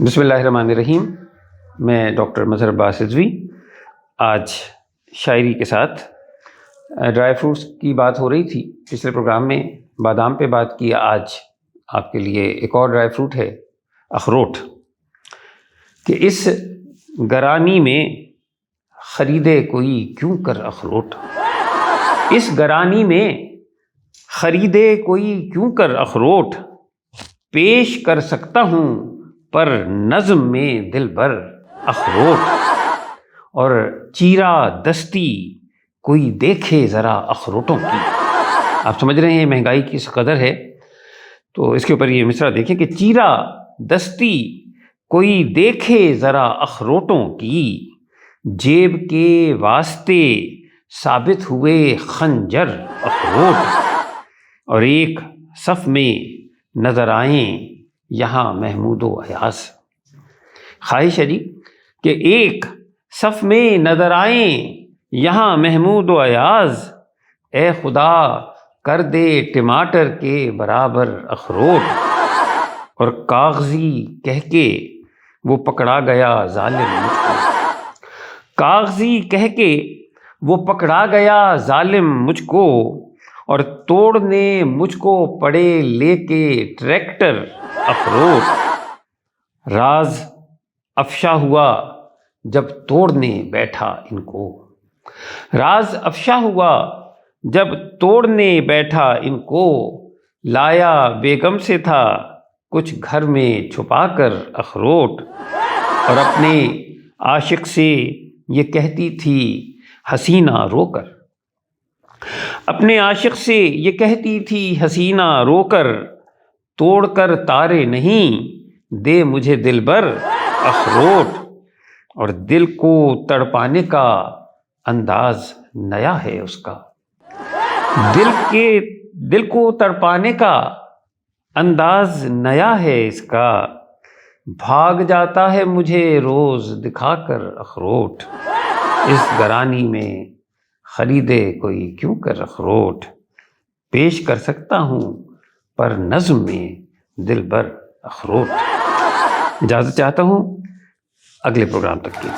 بسم اللہ الرحمن الرحیم۔ میں ڈاکٹر مظہر عباس رضوی۔ آج شاعری کے ساتھ ڈرائی فروٹس کی بات ہو رہی تھی، پچھلے پروگرام میں بادام پہ بات کی۔ آج آپ کے لیے ایک اور ڈرائی فروٹ ہے، اخروٹ، کہ اس گرانی میں خریدے کوئی کیوں کر اخروٹ۔ اس گرانی میں خریدے کوئی کیوں کر اخروٹ، پیش کر سکتا ہوں پر نظم میں دل بھر اخروٹ، اور چیرا دستی کوئی دیکھے ذرا اخروٹوں کی۔ آپ سمجھ رہے ہیں مہنگائی کس قدر ہے، تو اس کے اوپر یہ مصرع دیکھیں کہ چیرا دستی کوئی دیکھے ذرا اخروٹوں کی، جیب کے واسطے ثابت ہوئے خنجر اخروٹ، اور ایک صف میں نظر آئیں یہاں محمود و ایاز۔ خواہش ہے جی کہ ایک صف میں نظر آئیں یہاں محمود و ایاز، اے خدا کر دے ٹماٹر کے برابر اخروٹ، اور کاغذی کہہ کے وہ پکڑا گیا ظالم مجھ کو، کاغذی کہہ کے وہ پکڑا گیا ظالم مجھ کو، اور توڑنے مجھ کو پڑے لے کے ٹریکٹر اخروٹ، راز افشا ہوا جب توڑنے بیٹھا ان کو، راز افشا ہوا جب توڑنے بیٹھا ان کو، لایا بیگم سے تھا کچھ گھر میں چھپا کر اخروٹ، اور اپنے عاشق سے یہ کہتی تھی حسینہ رو کر، اپنے عاشق سے یہ کہتی تھی حسینہ رو کر، توڑ کر تارے نہیں دے مجھے دل بھر اخروٹ، اور دل کو تڑپانے کا انداز نیا ہے اس کا، دل کو تڑپانے کا انداز نیا ہے اس کا، بھاگ جاتا ہے مجھے روز دکھا کر اخروٹ، اس گرانی میں خریدے کوئی کیوں کر اخروٹ، پیش کر سکتا ہوں پر نظم میں دل بھر اخروٹ۔ اجازت چاہتا ہوں اگلے پروگرام تک کی۔